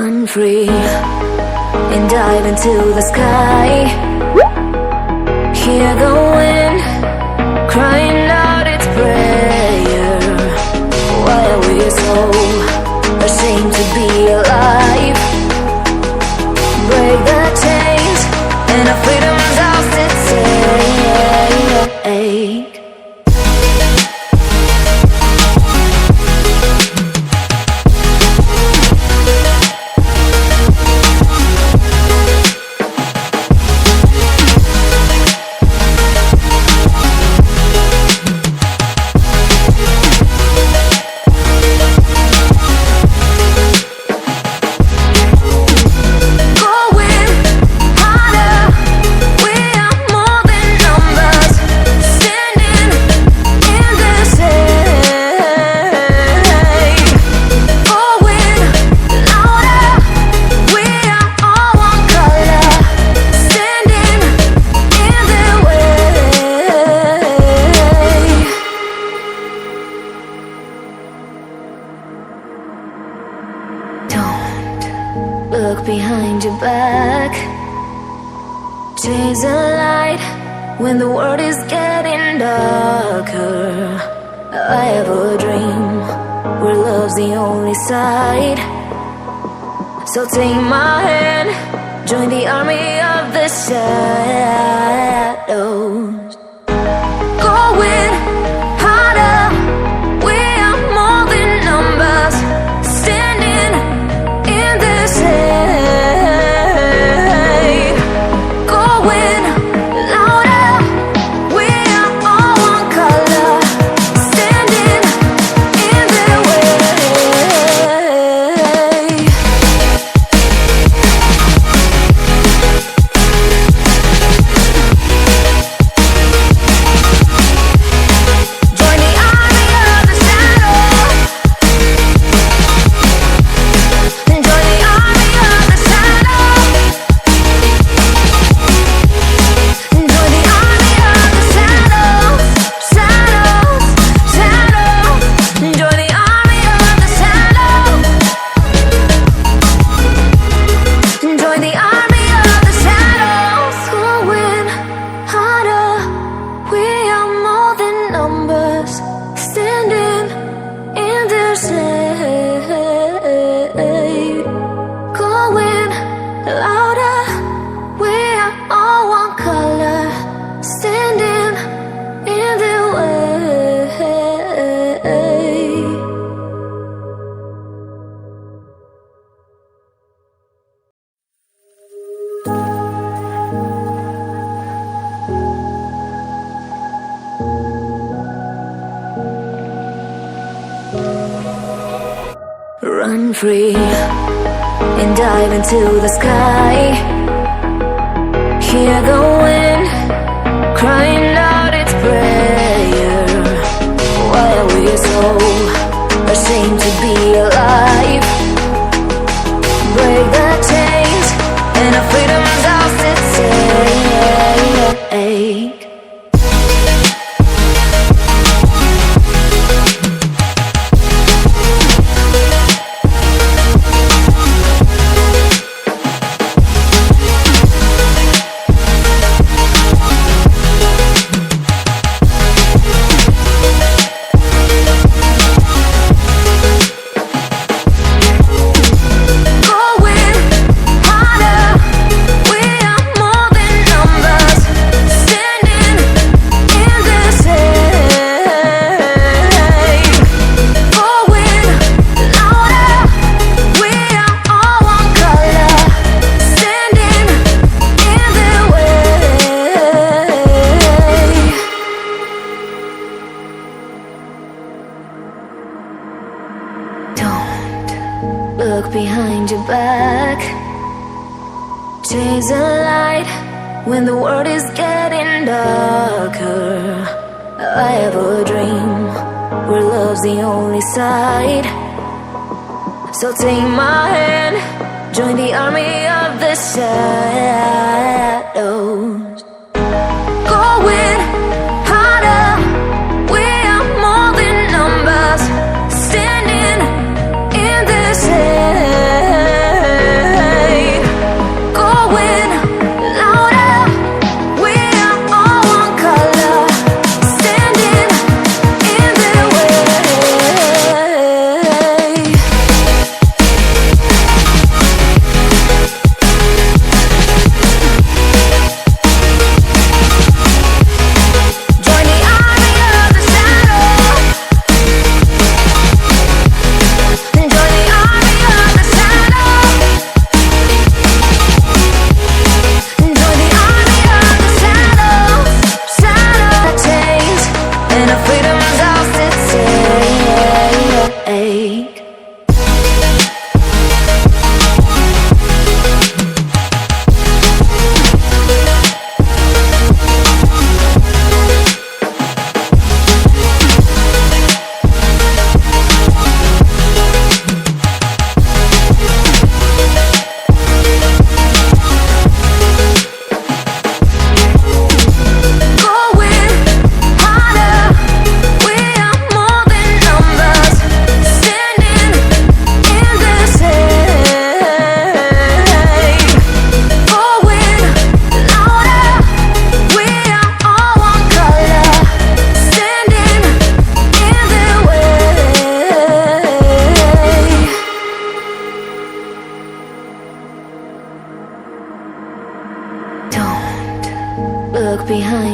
Run free and dive into the sky. Hear the wind crying out its prayer. Why are we so ashamed to be alive? Break the chains and our freedom's ours to take. Look behind your back. Chase a light when the world is getting darker. I have a dream where love's the only side. So take my hand, join the army of the shadows. Going harder, we are more than numbers. Standing in this air, going louder, we are all one color. Standing in their way. Join the army of the shadows. Join the army of the shadows. Join the army of the shadows. Shadows, shadows. Join the army of the shadows. Join the army of the shadows. Going harder, we are more than numbers. Standing in their shade. Going louder, we are all one color. Standing in their way. Run free and dive into the sky. Hear the wind crying out its prayer. Why are we so ashamed to be alive? Break the chains and our freedom's ours to take. Going harder, we are more than numbers. Standing in this air. Going louder, we are all one color. Standing in their way. Don't look behind your back. Chase a light when the world is getting darker. I have a dream where love's the only side. So take my hand, join the army of the shadows. Going harder, we are more than numbers. Standing in this air.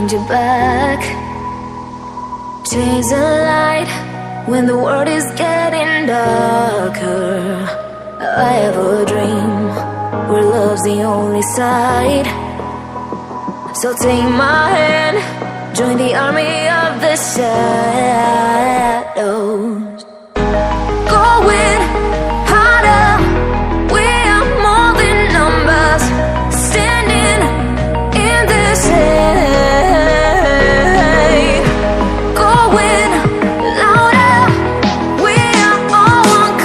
behind your back. Chase a light when the world is getting darker. I have a dream where love's the only side. So take my hand, join the army of the shadows. Going harder, we are more than numbers, standing in this shade. Going louder, we are all one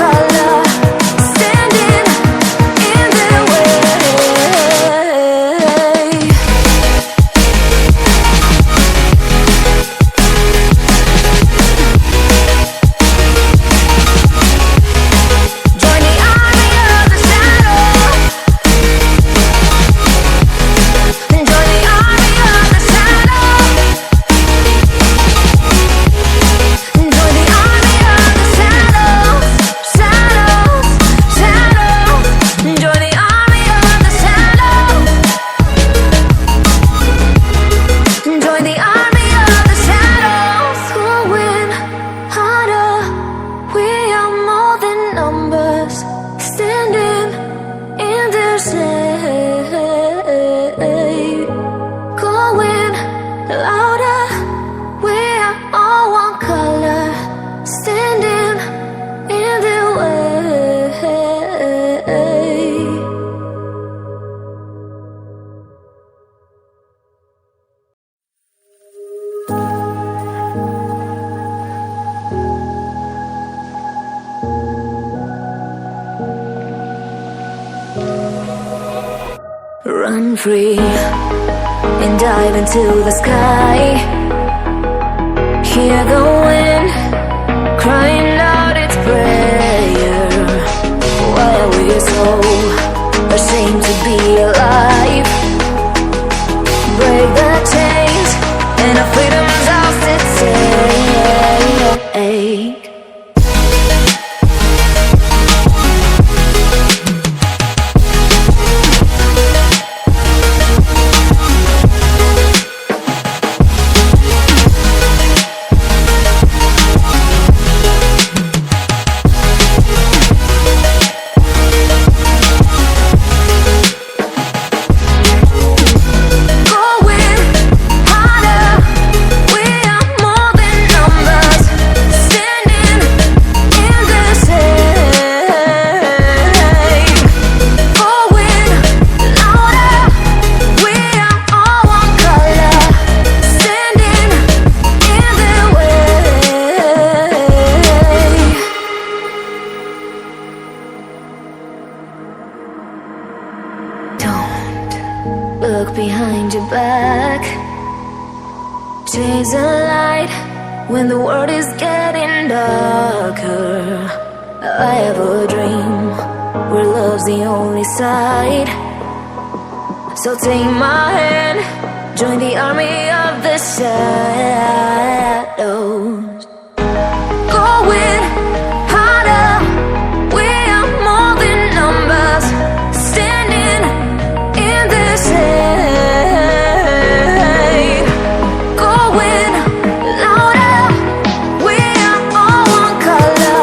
color, standing in their way. Run free and dive into the sky. Hear the wind crying out its prayer. Why are we so ashamed to be alive? Break the chains and our freedom's ours to take. Look behind your back. Chase a light when the world is getting darker. I have a dream where love's the only side. So take my hand, join the army of the shadows. Going harder, we are more than numbers, standing in this shade. Going louder, we are all one color,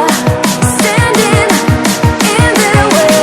standing in their way.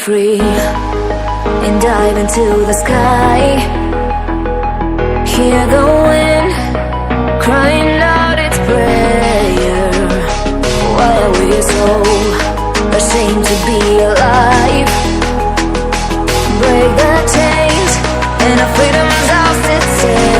free and dive into the sky. Hear the wind crying out its prayer. Why are we so ashamed to be alive? Break the chains and our freedom's ours to take.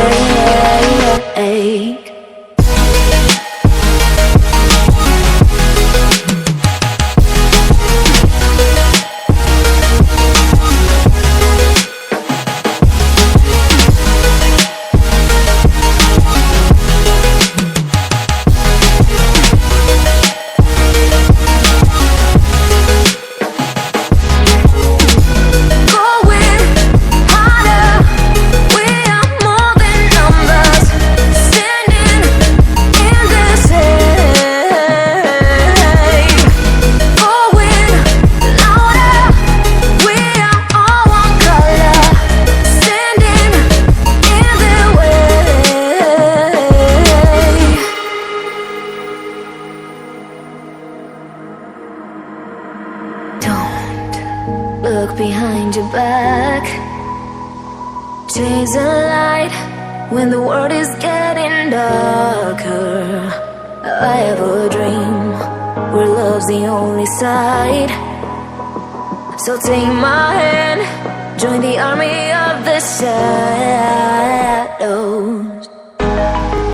Look behind your back. Chase a light when the world is getting darker. I have a dream where love's the only side. So take my hand, join the army of the shadows.